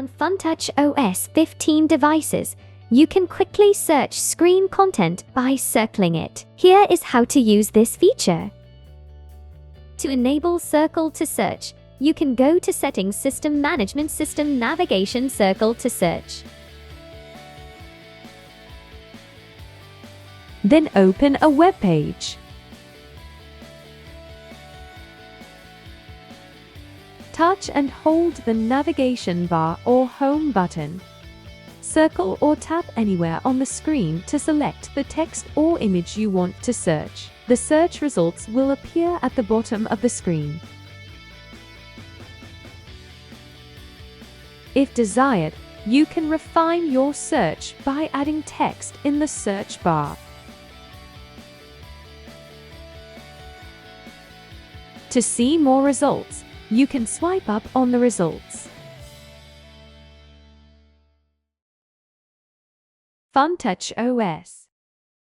On FunTouch OS 15 devices, you can quickly search screen content by circling it. Here is how to use this feature. To enable Circle to Search, you can go to Settings, System Management, System Navigation, Circle to Search. Then open a web page. Touch and hold the navigation bar or home button. Circle or tap anywhere on the screen to select the text or image you want to search. The search results will appear at the bottom of the screen. If desired, you can refine your search by adding text in the search bar. To see more results, you can swipe up on the results. FunTouch OS